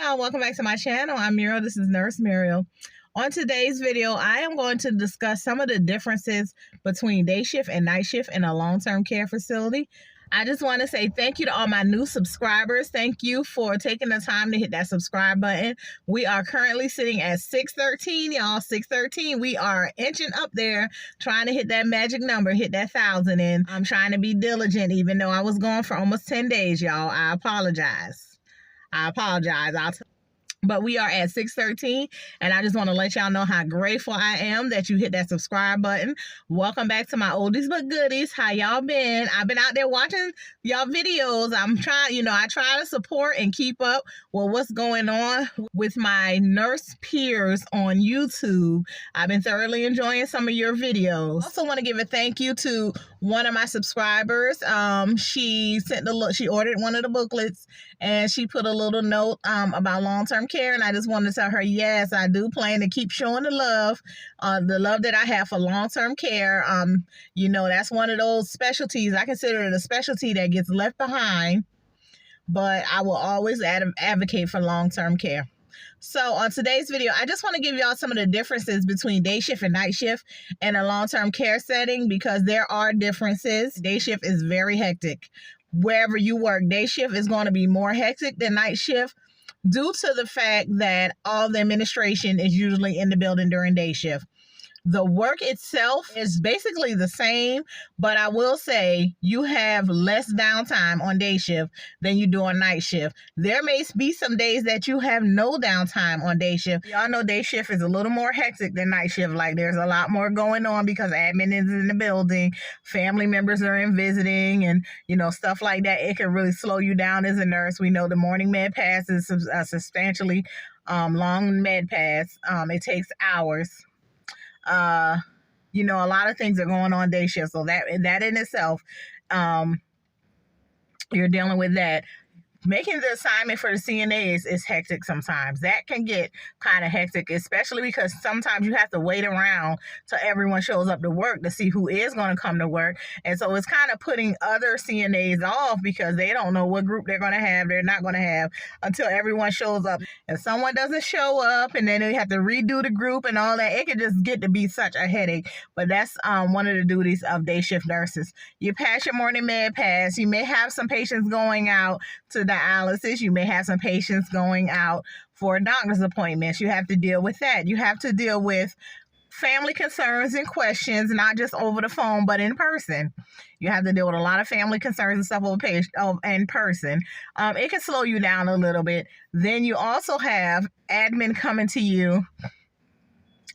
y'all, welcome back to my channel. I'm Muriel. This is Nurse Muriel. On today's video, I am going to discuss some of the differences between day shift and night shift in a long-term care facility. I just want to say thank you to all my new subscribers. Thank you for taking the time to hit that subscribe button. We are currently sitting at 613, y'all. 613. We are inching up there, trying to hit that magic number, hit that 1,000. And I'm trying to be diligent, even though I was gone for almost 10 days, y'all. I apologize. But we are at 613, and I just want to let y'all know how grateful I am that you hit that subscribe button. Welcome back to my oldies but goodies. How y'all been? I've been out there watching y'all videos. I'm trying, I try to support and keep up with what's going on with my nurse peers on YouTube. I've been thoroughly enjoying some of your videos. I also want to give a thank you to one of my subscribers. She ordered one of the booklets, and she put a little note about long-term care, and I just wanted to tell her, yes, I do plan to keep showing the love that I have for long-term care. That's one of those specialties. I consider it a specialty that gets left behind, but I will always advocate for long-term care. So on today's video, I just want to give y'all some of the differences between day shift and night shift in a long-term care setting, because there are differences. Day shift is very hectic. Wherever you work, day shift is going to be more hectic than night shift due to the fact that all the administration is usually in the building during day shift. The work itself is basically the same, but I will say you have less downtime on day shift than you do on night shift. There may be some days that you have no downtime on day shift. Y'all know day shift is a little more hectic than night shift. Like, there's a lot more going on because admin is in the building, family members are in visiting, and stuff like that. It can really slow you down as a nurse. We know the morning med pass is a long med pass. It takes hours. A lot of things are going on day shift, so that in itself, you're dealing with that. Making the assignment for the CNAs is hectic sometimes. That can get kind of hectic, especially because sometimes you have to wait around till everyone shows up to work to see who is going to come to work. And so it's kind of putting other CNAs off because they don't know what group they're going to have, they're not going to have, until everyone shows up. If someone doesn't show up and then they have to redo the group and all that, it can just get to be such a headache. But that's one of the duties of day shift nurses. You pass your morning med pass. You may have some patients going out to dialysis. You may have some patients going out for doctor's appointments. You have to deal with that. You have to deal with family concerns and questions, not just over the phone, but in person. You have to deal with a lot of family concerns and stuff in person. It can slow you down a little bit. Then you also have admin coming to you,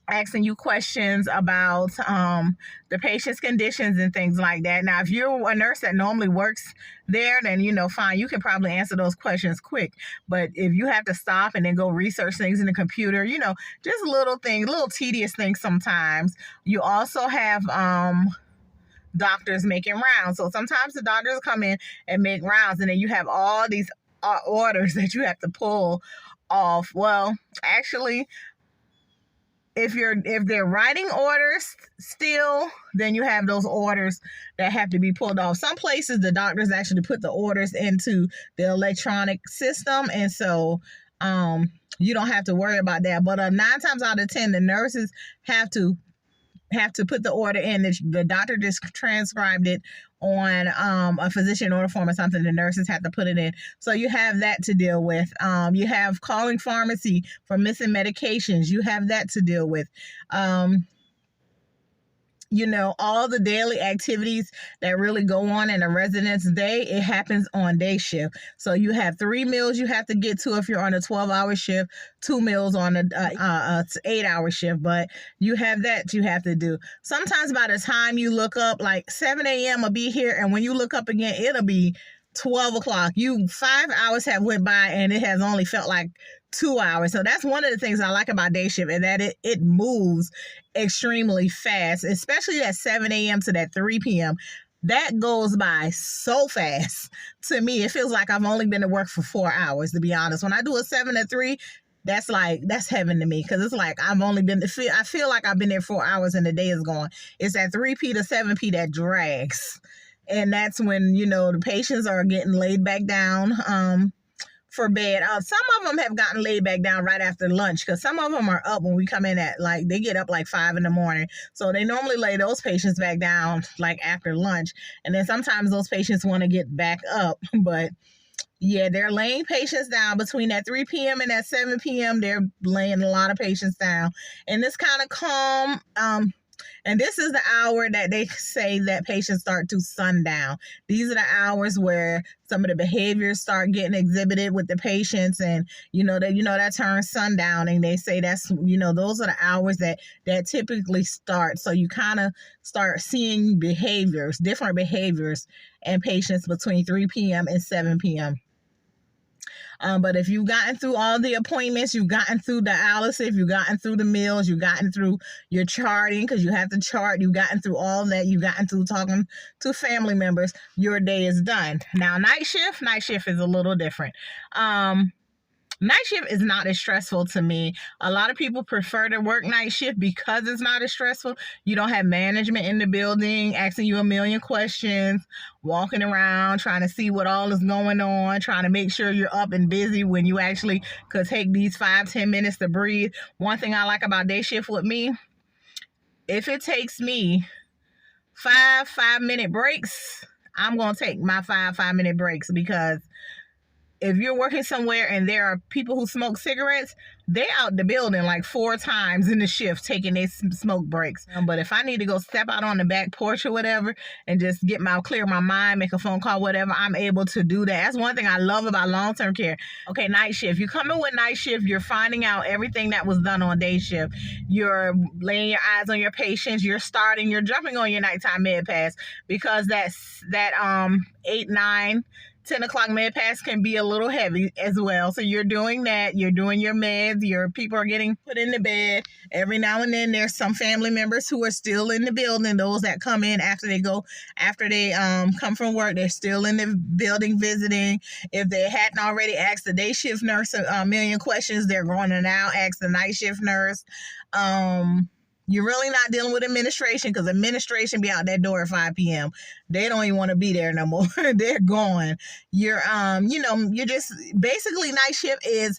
asking you questions about the patient's conditions and things like that. Now, if you're a nurse that normally works there, then, fine, you can probably answer those questions quick. But if you have to stop and then go research things in the computer, just little things, little tedious things sometimes. You also have doctors making rounds. So sometimes the doctors come in and make rounds, and then you have all these orders that you have to pull off. Well, actually, if they're writing orders still, then you have those orders that have to be pulled off. Some places the doctors actually put the orders into the electronic system, and so you don't have to worry about that. But 9 times out of 10, the nurses have to put the order in. The doctor just transcribed it on a physician order form or something. The nurses have to put it in. So you have that to deal with. You have calling pharmacy for missing medications. You have that to deal with. All the daily activities that really go on in a resident's day, it happens on day shift. So you have 3 meals you have to get to if you're on a 12-hour shift, 2 meals on a 8-hour shift, but you have that you have to do. Sometimes by the time you look up, like 7 a.m. will be here, and when you look up again, it'll be 12 o'clock. 5 hours have went by, and it has only felt like 2 hours. So that's one of the things I like about day shift, and that it moves extremely fast, especially that 7 a.m. to that 3 p.m. That goes by so fast. To me, it feels like I've only been to work for 4 hours, to be honest. When I do a 7 to 3, that's heaven to me, because it's like I feel like I've been there 4 hours and the day is gone. It's that 3p to 7p that drags. And that's when, the patients are getting laid back down for bed. Some of them have gotten laid back down right after lunch, because some of them are up when we come in at, like, they get up like 5 in the morning. So they normally lay those patients back down like after lunch. And then sometimes those patients want to get back up. But yeah, they're laying patients down between that 3 p.m. and that 7 p.m. They're laying a lot of patients down. And this kind of calm, and this is the hour that they say that patients start to sundown. These are the hours where some of the behaviors start getting exhibited with the patients, and that turns sundown. And they say that's those are the hours that typically start. So you kind of start seeing different behaviors in patients between 3 p.m. and 7 p.m. But if you've gotten through all the appointments, you've gotten through dialysis, you've gotten through the meals, you've gotten through your charting, because you have to chart, you've gotten through all that, you've gotten through talking to family members, your day is done. Now, night shift is a little different. Night shift is not as stressful to me. A lot of people prefer to work night shift because it's not as stressful. You don't have management in the building asking you a million questions, walking around trying to see what all is going on, trying to make sure you're up and busy when you actually could take these 5-10 minutes to breathe. One thing I like about day shift with me, if it takes me 5-minute breaks, I'm going to take my 5-minute breaks, because if you're working somewhere and there are people who smoke cigarettes, they're out the building like 4 times in the shift taking their smoke breaks. But if I need to go step out on the back porch or whatever and just clear my mind, make a phone call, whatever, I'm able to do that. That's one thing I love about long-term care. Okay, night shift. You come in with night shift, you're finding out everything that was done on day shift. You're laying your eyes on your patients. You're jumping on your nighttime med pass, because that 8, 9, 10 o'clock med pass can be a little heavy as well. So you're doing that. You're doing your meds. Your people are getting put in the bed. Every now and then there's some family members who are still in the building. Those that come in after they come from work, they're still in the building visiting. If they hadn't already asked the day shift nurse a million questions, they're going to now ask the night shift nurse. You're really not dealing with administration, because administration be out that door at 5 p.m. They don't even want to be there no more. They're gone. You're just basically night shift is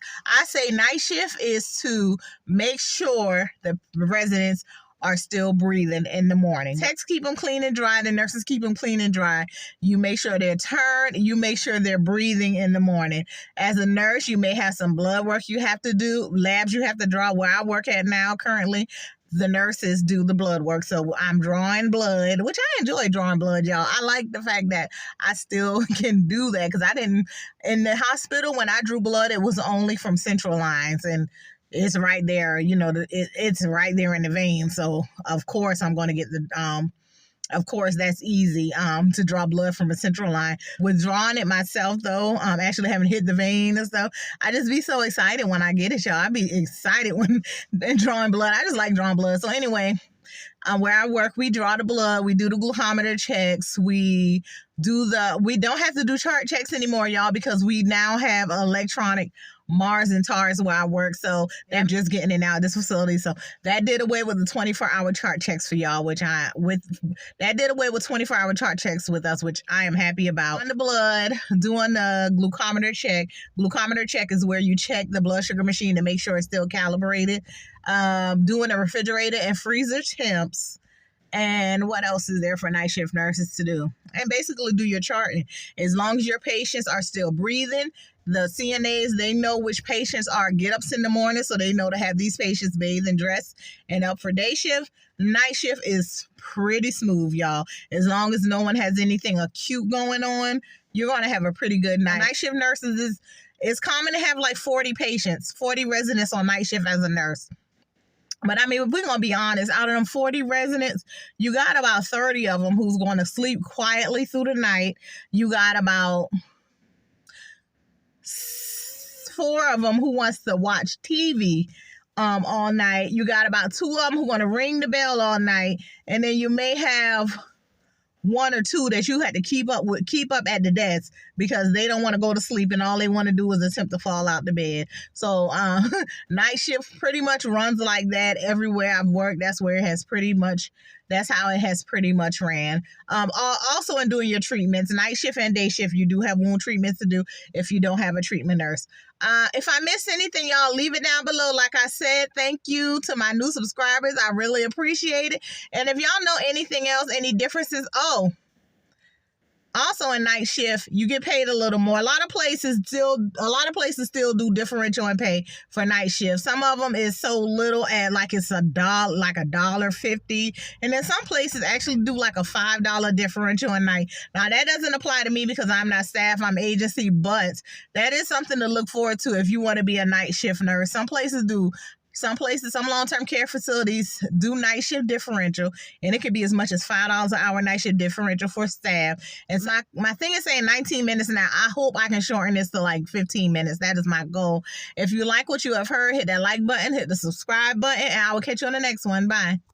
to make sure the residents are still breathing in the morning. Techs keep them clean and dry. The nurses keep them clean and dry. You make sure they're turned. You make sure they're breathing in the morning. As a nurse, you may have some blood work you have to do, labs you have to draw. Where I work at now currently, the nurses do the blood work. So I'm drawing blood, which I enjoy drawing blood, y'all. I like the fact that I still can do that, because in the hospital, when I drew blood, it was only from central lines, and it's right there, it's right there in the vein. So of course I'm going to get of course, that's easy to draw blood from a central line. With drawing it myself, though, actually haven't hit the vein and stuff, I just be so excited when I get it, y'all. I be excited when drawing blood. I just like drawing blood. So anyway, where I work, we draw the blood. We do the glucometer checks. We don't have to do chart checks anymore, y'all, because we now have electronic Mars and TARS where I work. So they're just getting it out of this facility. So that did away with the 24-hour chart checks for y'all, that did away with 24-hour chart checks with us, which I am happy about. On the blood, doing the glucometer check. Glucometer check is where you check the blood sugar machine to make sure it's still calibrated. Doing the refrigerator and freezer temps. And what else is there for night shift nurses to do? And basically do your charting. As long as your patients are still breathing, the CNAs, they know which patients are get-ups in the morning, so they know to have these patients bathed and dressed and up for day shift. Night shift is pretty smooth, y'all. As long as no one has anything acute going on, you're going to have a pretty good night. Night shift nurses, it's common to have like 40 residents on night shift as a nurse. But I mean, if we're going to be honest, out of them 40 residents, you got about 30 of them who's going to sleep quietly through the night. You got about 4 of them who wants to watch TV all night. You got about 2 of them who want to ring the bell all night. And then you may have one or two that you had to keep up at the desk because they don't want to go to sleep and all they want to do is attempt to fall out the bed. So night shift pretty much runs like that everywhere I've worked. That's how it has pretty much ran. Also in doing your treatments, night shift and day shift, you do have wound treatments to do if you don't have a treatment nurse. If I missed anything, y'all leave it down below. Like I said, thank you to my new subscribers. I really appreciate it. And if y'all know anything else, any differences, also in night shift, you get paid a little more. A lot of places still do differential in pay for night shift. Some of them is so little at like it's $1.50, and then some places actually do like a $5 differential in night. Now that doesn't apply to me because I'm not staff, I'm agency, but that is something to look forward to if you want to be a night shift nurse. Some places do. Some long-term care facilities do night shift differential, and it could be as much as $5 an hour night shift differential for staff. And so my thing is saying 19 minutes now. I hope I can shorten this to like 15 minutes. That is my goal. If you like what you have heard, hit that like button, hit the subscribe button, and I will catch you on the next one. Bye.